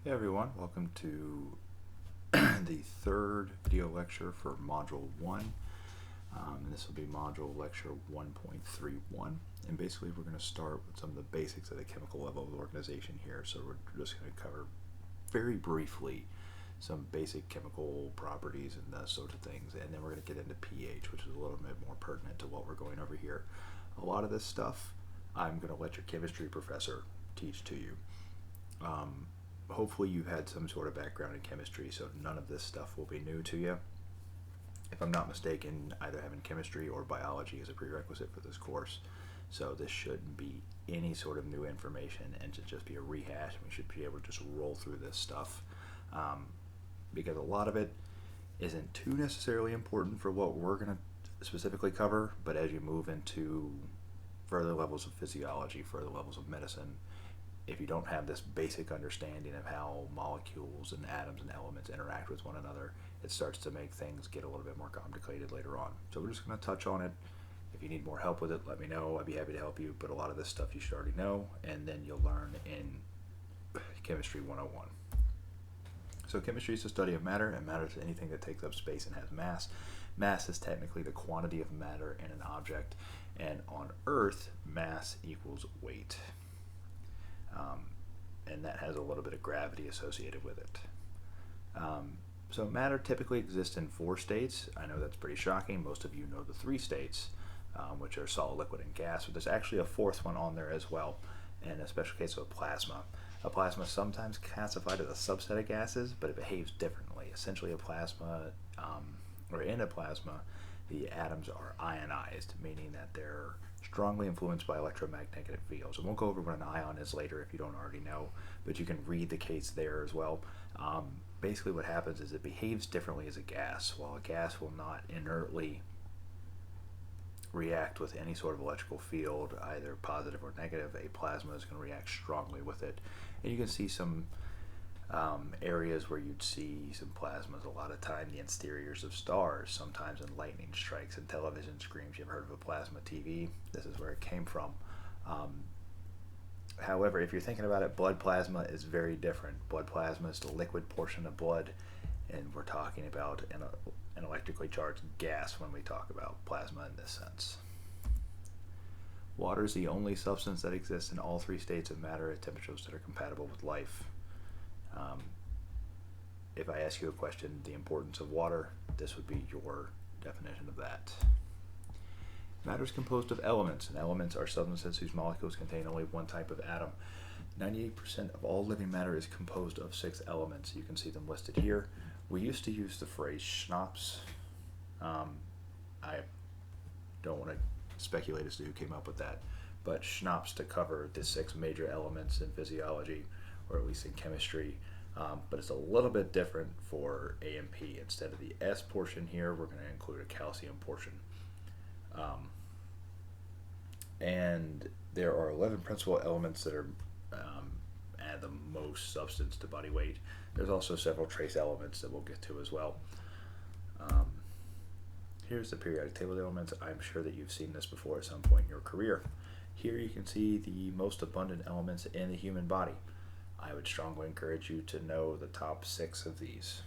Hey everyone, welcome to the third video lecture for Module 1. And this will be Module Lecture 1.31. And basically we're going to start with some of the basics of the chemical level of the organization here. So we're just going to cover very briefly some basic chemical properties and those sorts of things. And then we're going to get into pH, which is a little bit more pertinent to what we're going over here. A lot of this stuff I'm going to let your chemistry professor teach to you. Hopefully you've had some sort of background in chemistry, so none of this stuff will be new to you. If I'm not mistaken, either having chemistry or biology is a prerequisite for this course, so this shouldn't be any sort of new information and should just be a rehash. We should be able to just roll through this stuff because a lot of it isn't too necessarily important for what we're going to specifically cover, but as you move into further levels of physiology, further levels of medicine, if you don't have this basic understanding of how molecules and atoms and elements interact with one another, it starts to make things get a little bit more complicated later on. So we're just going to touch on it. If you need more help with it, let me know. I'd be happy to help you, but a lot of this stuff you should already know, and then you'll learn in Chemistry 101. So chemistry is the study of matter, and matter is anything that takes up space and has mass. Mass is technically the quantity of matter in an object, and on Earth, mass equals weight. And that has a little bit of gravity associated with it. So matter typically exists in 4 states. I know that's pretty shocking. Most of you know the 3 states, which are solid, liquid, and gas, but there's actually a 4th one on there as well, in a special case of a plasma. A plasma is sometimes classified as a subset of gases, but it behaves differently. Essentially, a plasma, or in a plasma, the atoms are ionized, meaning that they're strongly influenced by electromagnetic fields. I won't go over what an ion is later if you don't already know, but you can read the case there as well. Basically what happens is it behaves differently as a gas. While a gas will not inertly react with any sort of electrical field, either positive or negative, a plasma is going to react strongly with it. And you can see some areas where you'd see some plasmas a lot of time, the exteriors of stars, sometimes in lightning strikes and television screens. You've heard of a plasma TV? This is where it came from. However, if you're thinking about it, blood plasma is very different. Blood plasma is the liquid portion of blood, and we're talking about an electrically charged gas when we talk about plasma in this sense. Water is the only substance that exists in all 3 states of matter at temperatures that are compatible with life. If I ask you a question, the importance of water, this would be your definition of that. Matter is composed of elements, and elements are substances whose molecules contain only one type of atom. 98% of all living matter is composed of 6 elements. You can see them listed here. We used to use the phrase schnapps. I don't want to speculate as to who came up with that, but schnapps to cover the 6 major elements in physiology, or at least in chemistry. But it's a little bit different for A and P. Instead of the S portion here, we're going to include a calcium portion. And there are 11 principal elements that are add the most substance to body weight. There's also several trace elements that we'll get to as well. Here's the periodic table of elements. I'm sure that you've seen this before at some point in your career. Here you can see the most abundant elements in the human body. I would strongly encourage you to know the top 6 of these.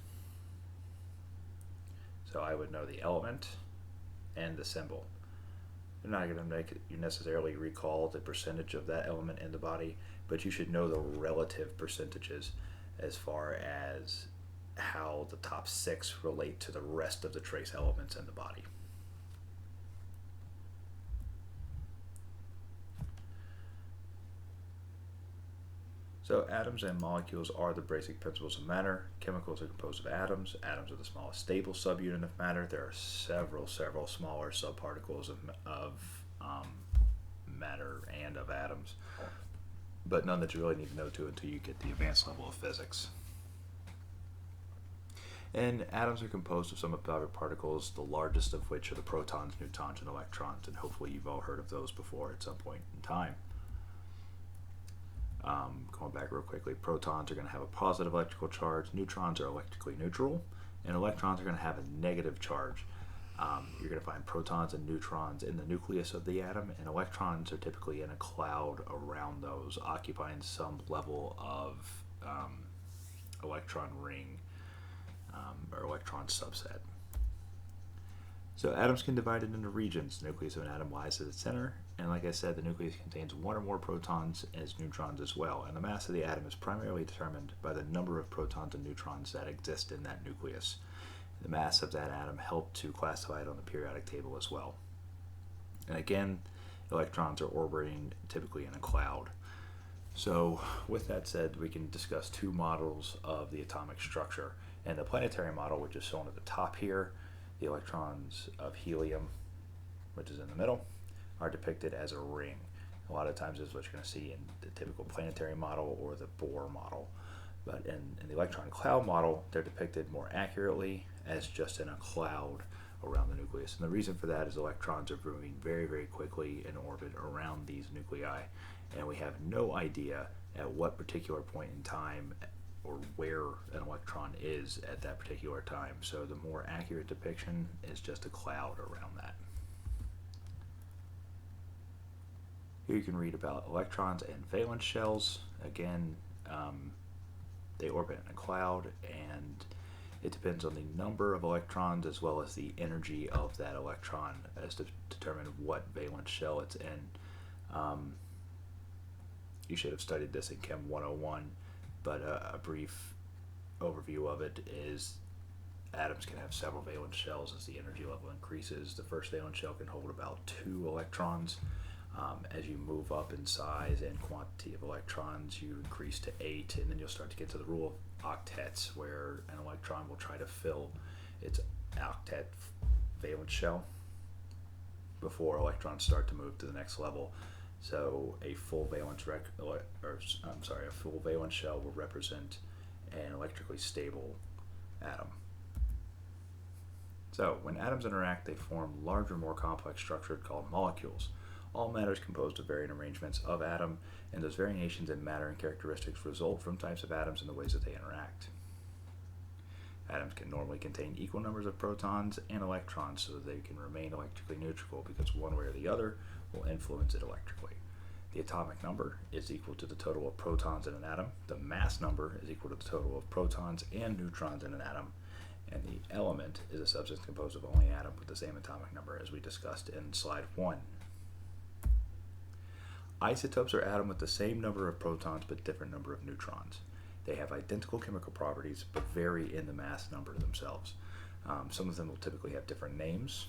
So I would know the element and the symbol. They're not going to make you necessarily recall the percentage of that element in the body, but you should know the relative percentages as far as how the top 6 relate to the rest of the trace elements in the body. So atoms and molecules are the basic principles of matter. Chemicals are composed of atoms. Atoms are the smallest stable subunit of matter. There are several smaller subparticles of matter and of atoms, but none that you really need to know to until you get the advanced level of physics. And atoms are composed of subatommic particles, the largest of which are the protons, neutrons, and electrons, and hopefully you've all heard of those before at some point in time. Going back real quickly, protons are going to have a positive electrical charge, neutrons are electrically neutral, and electrons are going to have a negative charge. You're going to find protons and neutrons in the nucleus of the atom, and electrons are typically in a cloud around those, occupying some level of electron ring or electron subset. So atoms can divide it into regions. The nucleus of an atom lies at its center, and like I said, the nucleus contains one or more protons as neutrons as well, and the mass of the atom is primarily determined by the number of protons and neutrons that exist in that nucleus. The mass of that atom helped to classify it on the periodic table as well. And again, electrons are orbiting typically in a cloud. So with that said, we can discuss two models of the atomic structure. And the planetary model, which is shown at the top here, the electrons of helium, which is in the middle, are depicted as a ring. A lot of times this is what you're going to see in the typical planetary model or the Bohr model. But in the electron cloud model, they're depicted more accurately as just in a cloud around the nucleus. And the reason for that is electrons are moving very, very quickly in orbit around these nuclei, and we have no idea at what particular point in time or where an electron is at that particular time. So the more accurate depiction is just a cloud around that. Here you can read about electrons and valence shells. Again, they orbit in a cloud, and it depends on the number of electrons as well as the energy of that electron as to determine what valence shell it's in. You should have studied this in Chem 101, but a brief overview of it is atoms can have several valence shells as the energy level increases. The first valence shell can hold about 2 electrons. As you move up in size and quantity of electrons, you increase to 8, and then you'll start to get to the rule of octets, where an electron will try to fill its octet valence shell before electrons start to move to the next level. So a full valence shell will represent an electrically stable atom. So when atoms interact, they form larger, more complex structures called molecules. All matter is composed of varying arrangements of atom, and those variations in matter and characteristics result from types of atoms and the ways that they interact. Atoms can normally contain equal numbers of protons and electrons so that they can remain electrically neutral, because one way or the other will influence it electrically. The atomic number is equal to the total of protons in an atom. The mass number is equal to the total of protons and neutrons in an atom. And the element is a substance composed of only atoms with the same atomic number, as we discussed in slide 1. Isotopes are atoms with the same number of protons but different number of neutrons. They have identical chemical properties but vary in the mass number themselves. Some of them will typically have different names,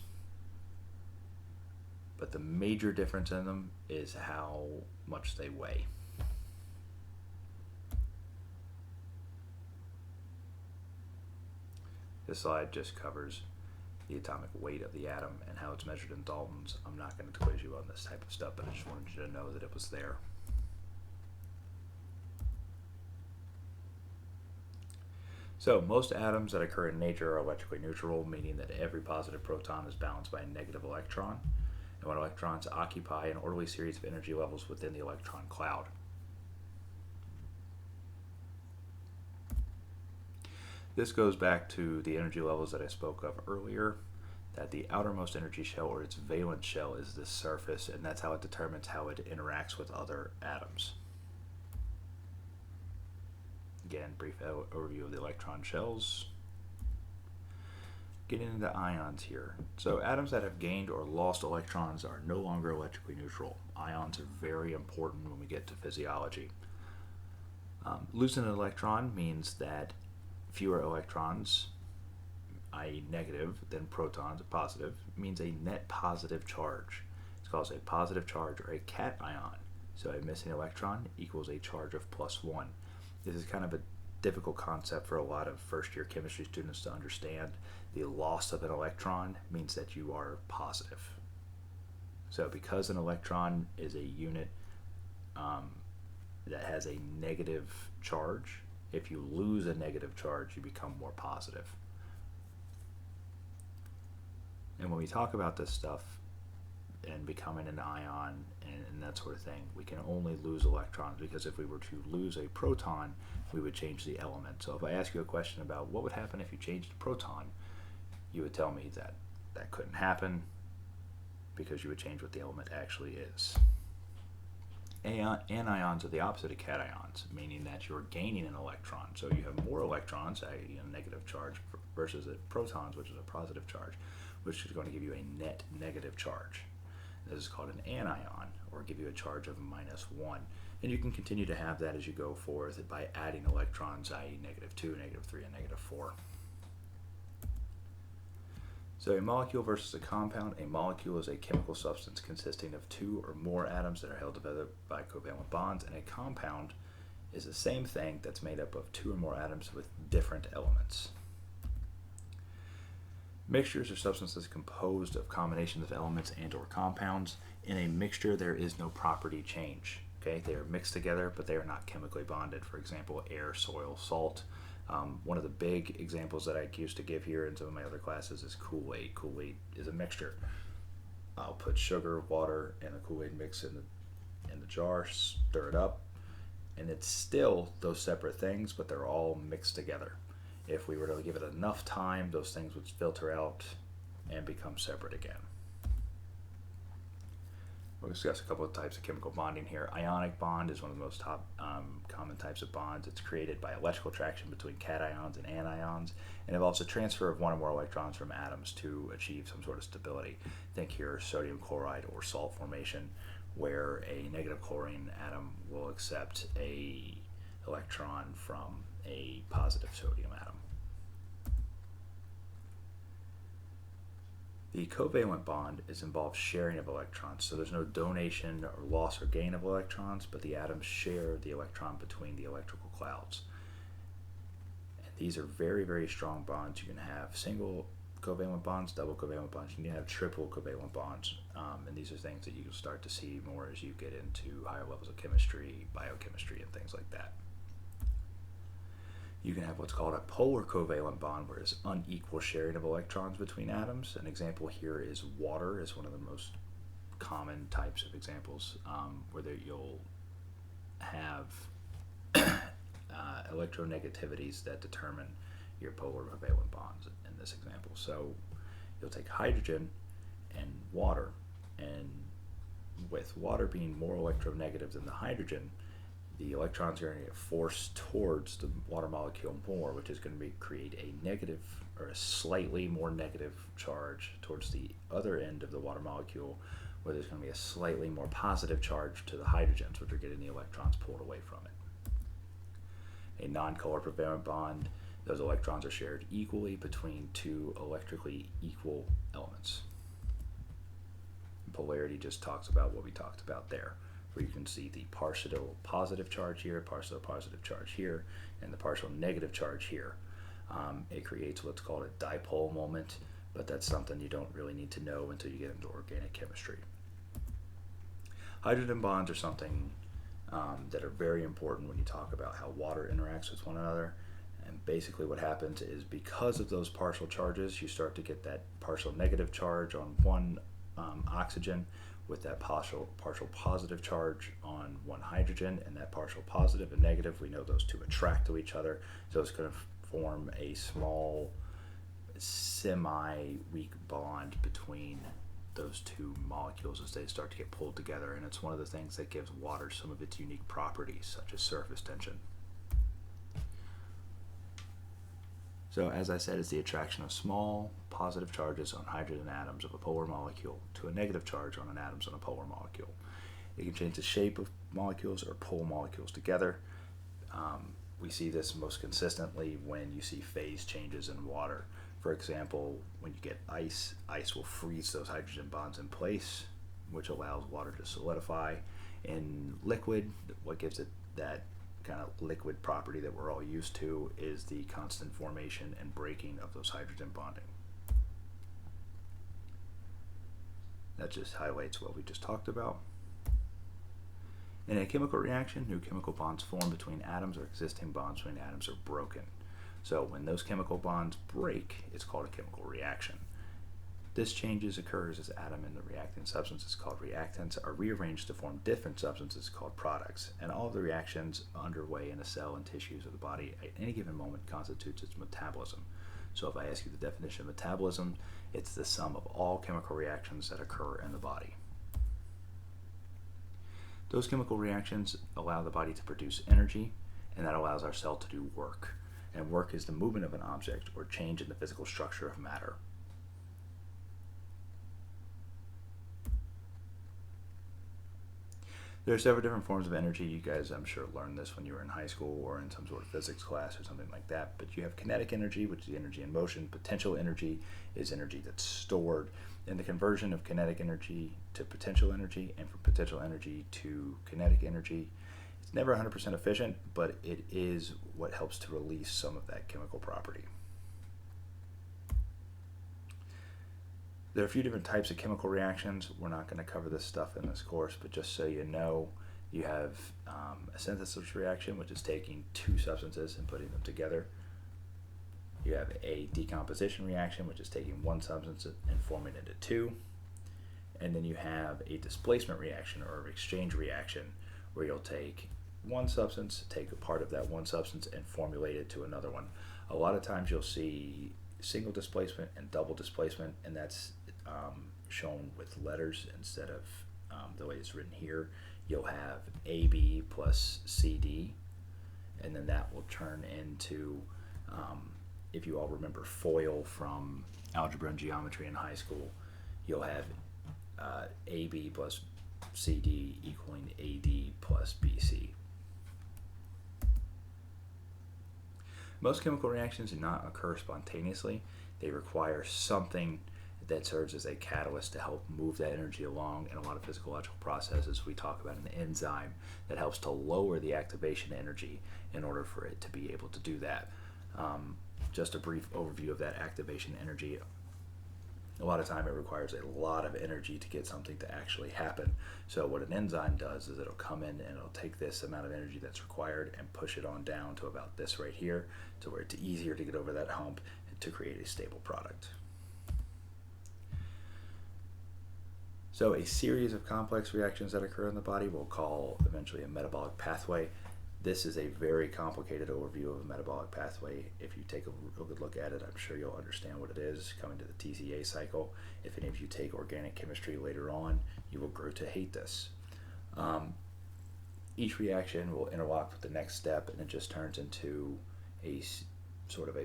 but the major difference in them is how much they weigh. This slide just covers the atomic weight of the atom and how it's measured in Daltons. I'm not going to quiz you on this type of stuff, but I just wanted you to know that it was there. So most atoms that occur in nature are electrically neutral, meaning that every positive proton is balanced by a negative electron, and when electrons occupy an orderly series of energy levels within the electron cloud. This goes back to the energy levels that I spoke of earlier, that the outermost energy shell, or its valence shell, is the surface, and that's how it determines how it interacts with other atoms. Again, brief overview of the electron shells. Getting into ions here. So atoms that have gained or lost electrons are no longer electrically neutral. Ions are very important when we get to physiology. Losing an electron means that fewer electrons, i.e. negative, than protons, positive, means a net positive charge. It's called a positive charge, or a cation. So a missing electron equals a charge of +1. This is kind of a difficult concept for a lot of first-year chemistry students to understand. The loss of an electron means that you are positive. So because an electron is a unit that has a negative charge, if you lose a negative charge, you become more positive. And when we talk about this stuff and becoming an ion and that sort of thing, we can only lose electrons, because if we were to lose a proton, we would change the element. So if I ask you a question about what would happen if you changed a proton, you would tell me that that couldn't happen because you would change what the element actually is. anions are the opposite of cations, meaning that you're gaining an electron. So you have more electrons, i.e. a negative charge, versus protons, which is a positive charge, which is going to give you a net negative charge. This is called an anion, or give you a charge of -1. And you can continue to have that as you go forth by adding electrons, i.e. -2, -3, and -4. So a molecule versus a compound. A molecule is a chemical substance consisting of two or more atoms that are held together by covalent bonds, and a compound is the same thing that's made up of two or more atoms with different elements. Mixtures are substances composed of combinations of elements and or compounds. In a mixture, there is no property change. Okay, they are mixed together, but they are not chemically bonded. For example, air, soil, salt. One of the big examples that I used to give here in some of my other classes is Kool-Aid. Kool-Aid is a mixture. I'll put sugar, water, and a Kool-Aid mix in the jar, stir it up, and it's still those separate things, but they're all mixed together. If we were to give it enough time, those things would filter out and become separate again. We'll discuss a couple of types of chemical bonding here. Ionic bond is one of the most common types of bonds. It's created by electrical attraction between cations and anions, and involves the transfer of one or more electrons from atoms to achieve some sort of stability. Think here sodium chloride or salt formation, where a negative chlorine atom will accept a electron from a positive sodium atom. The covalent bond involves sharing of electrons, so there's no donation or loss or gain of electrons, but the atoms share the electron between the electrical clouds. And these are very, very strong bonds. You can have single covalent bonds, double covalent bonds, you can have triple covalent bonds, and these are things that you'll start to see more as you get into higher levels of chemistry, biochemistry, and things like that. You can have what's called a polar covalent bond, where there's unequal sharing of electrons between atoms. An example here is water, is one of the most common types of examples, where you'll have electronegativities that determine your polar covalent bonds in this example. So you'll take hydrogen and water, and with water being more electronegative than the hydrogen, the electrons are going to get forced towards the water molecule more, which is going to create a negative or a slightly more negative charge towards the other end of the water molecule, where there's going to be a slightly more positive charge to the hydrogens, which are getting the electrons pulled away from it. A non-polar covalent bond, those electrons are shared equally between two electrically equal elements. And polarity just talks about what we talked about there, where you can see the partial positive charge here, partial positive charge here, and the partial negative charge here. It creates what's called a dipole moment, but that's something you don't really need to know until you get into organic chemistry. Hydrogen bonds are something that are very important when you talk about how water interacts with one another. And basically what happens is, because of those partial charges, you start to get that partial negative charge on one oxygen, with that partial positive charge on one hydrogen, and that partial positive and negative, we know those two attract to each other, so it's going to form a small semi-weak bond between those two molecules as they start to get pulled together, and it's one of the things that gives water some of its unique properties, such as surface tension. So as I said, it's the attraction of small positive charges on hydrogen atoms of a polar molecule to a negative charge on an atoms on a polar molecule. It can change the shape of molecules or pull molecules together. We see this most consistently when you see phase changes in water. For example, when you get ice, ice will freeze those hydrogen bonds in place, which allows water to solidify. In liquid, what gives it that kind of liquid property that we're all used to is the constant formation and breaking of those hydrogen bonding. That just highlights what we just talked about. In a chemical reaction, new chemical bonds form between atoms, or existing bonds between atoms are broken. So when those chemical bonds break, it's called a chemical reaction. This changes occurs as atom and the reacting substances called reactants are rearranged to form different substances called products, and all of the reactions underway in a cell and tissues of the body at any given moment constitutes its metabolism. So if I ask you the definition of metabolism, it's the sum of all chemical reactions that occur in the body. Those chemical reactions allow the body to produce energy, and that allows our cell to do work. And work is the movement of an object or change in the physical structure of matter. There are several different forms of energy. You guys, I'm sure, learned this when you were in high school or in some sort of physics class or something like that. But you have kinetic energy, which is energy in motion. Potential energy is energy that's stored. And the conversion of kinetic energy to potential energy and from potential energy to kinetic energy, it's never 100% efficient, but it is what helps to release some of that chemical property. There are a few different types of chemical reactions. We're not going to cover this stuff in this course, but just so you know, you have a synthesis reaction, which is taking two substances and putting them together. You have a decomposition reaction, which is taking one substance and forming it into two. And then you have a displacement reaction or exchange reaction, where you'll take one substance, take a part of that one substance, and formulate it to another one. A lot of times you'll see single displacement and double displacement, and that's shown with letters instead of the way it's written here. You'll have AB plus CD, and then that will turn into, if you all remember FOIL from algebra and geometry in high school, you'll have AB plus CD equaling AD plus BC. Most chemical reactions do not occur spontaneously. They require something that serves as a catalyst to help move that energy along. In a lot of physiological processes, we talk about an enzyme that helps to lower the activation energy in order for it to be able to do that. Just a brief overview of that activation energy. A lot of time it requires a lot of energy to get something to actually happen. So what an enzyme does is it'll come in and it'll take this amount of energy that's required and push it on down to about this right here, to where it's easier to get over that hump and to create a stable product. So a series of complex reactions that occur in the body we'll call eventually a metabolic pathway. This is a very complicated overview of a metabolic pathway. If you take a real good look at it, I'm sure you'll understand what it is coming to the TCA cycle. If any of you take organic chemistry later on, you will grow to hate this. Each reaction will interlock with the next step, and it just turns into a sort of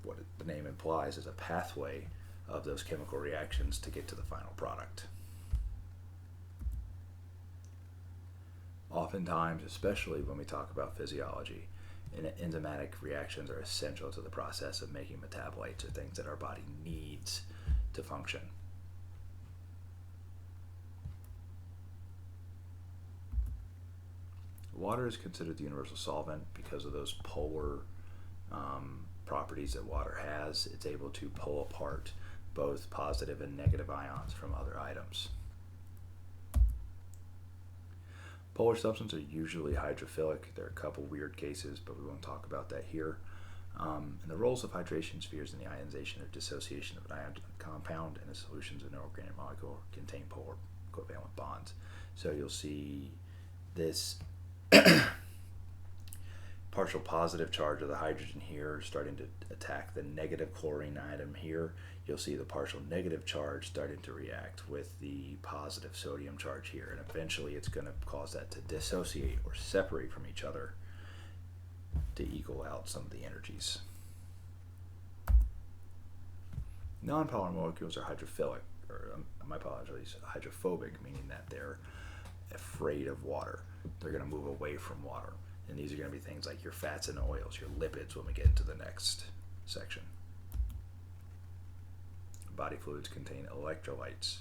what the name implies is a pathway of those chemical reactions to get to the final product. Oftentimes, especially when we talk about physiology, enzymatic reactions are essential to the process of making metabolites or things that our body needs to function. Water is considered the universal solvent because of those polar properties that water has. It's able to pull apart both positive and negative ions from other items. Polar substances are usually hydrophilic. There are a couple weird cases, but we won't talk about that here. And the roles of hydration spheres in the ionization or dissociation of an ion compound in a solutions of an organic molecule contain polar covalent bonds. So you'll see this partial positive charge of the hydrogen here starting to attack the negative chlorine atom here. You'll see the partial negative charge starting to react with the positive sodium charge here, and eventually it's going to cause that to dissociate or separate from each other to equal out some of the energies. Non-polar molecules are hydrophilic, or my apologies, hydrophobic, meaning that they're afraid of water. They're going to move away from water. And these are going to be things like your fats and oils, your lipids when we get into the next section. Body fluids contain electrolytes,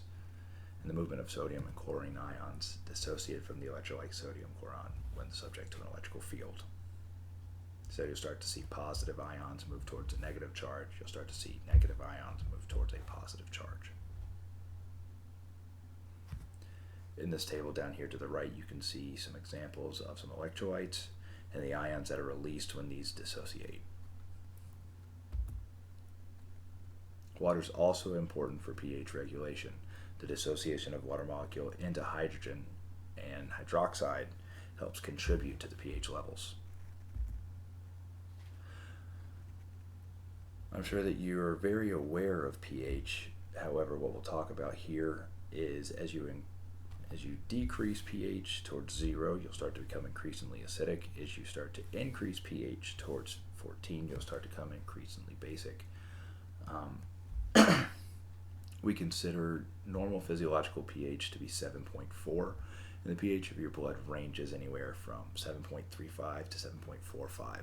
and the movement of sodium and chlorine ions dissociate from the electrolyte sodium chloron when subject to an electrical field. So you'll start to see positive ions move towards a negative charge. You'll start to see negative ions move towards a positive charge. In this table down here to the right, you can see some examples of some electrolytes and the ions that are released when these dissociate. Water is also important for pH regulation. The dissociation of water molecule into hydrogen and hydroxide helps contribute to the pH levels. I'm sure that you're very aware of pH. However, what we'll talk about here is as you As you decrease pH towards 0, you'll start to become increasingly acidic. As you start to increase pH towards 14, you'll start to become increasingly basic. We consider normal physiological pH to be 7.4, and the pH of your blood ranges anywhere from 7.35 to 7.45.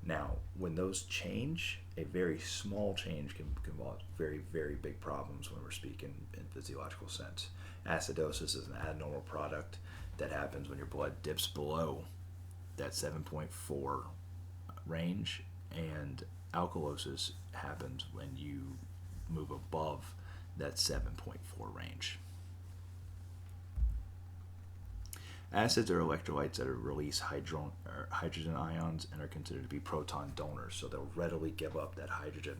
Now, when those change, a very small change can cause very, very big problems when we're speaking in physiological sense. Acidosis is an abnormal product that happens when your blood dips below that 7.4 range, and alkalosis happens when you move above that 7.4 range. Acids are electrolytes that release hydrogen ions and are considered to be proton donors, so they'll readily give up that hydrogen.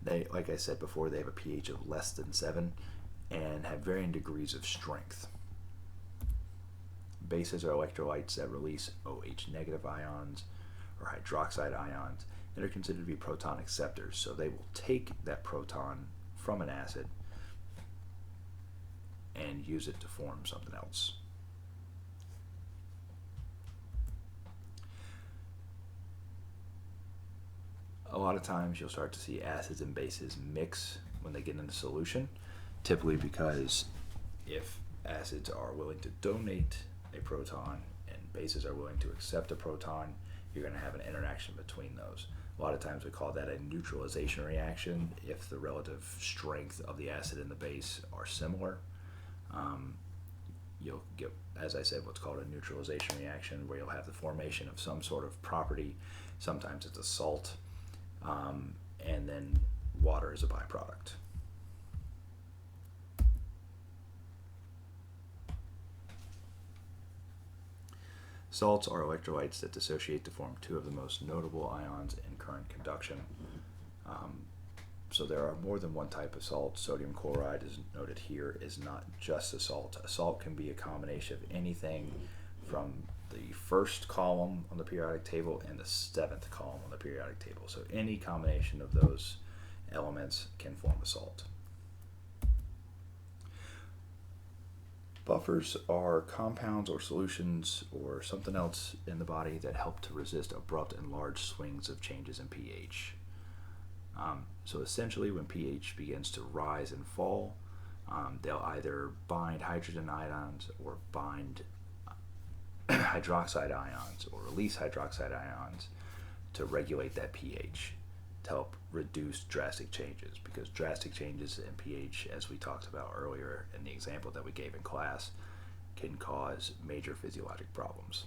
They, like I said before, they have a pH of less than 7 and have varying degrees of strength. Bases are electrolytes that release OH negative ions or hydroxide ions and are considered to be proton acceptors, so they will take that proton from an acid and use it to form something else. A lot of times you'll start to see acids and bases mix when they get into solution, typically because if acids are willing to donate a proton and bases are willing to accept a proton, you're going to have an interaction between those. A lot of times we call that a neutralization reaction if the relative strength of the acid and the base are similar. You'll get, as I said, what's called a neutralization reaction, where you'll have the formation of some sort of property. Sometimes it's a salt, and then water is a byproduct. Salts are electrolytes that dissociate to form two of the most notable ions in current conduction. So there are more than one type of salt. Sodium chloride, is noted here, is not just a salt. A salt can be a combination of anything from the first column on the periodic table and the seventh column on the periodic table. So any combination of those elements can form a salt. Buffers are compounds or solutions or something else in the body that help to resist abrupt and large swings of changes in pH. So essentially, when pH begins to rise and fall, they'll either bind hydrogen ions or bind hydroxide ions or release hydroxide ions to regulate that pH to help reduce drastic changes, because drastic changes in pH, as we talked about earlier in the example that we gave in class, can cause major physiologic problems.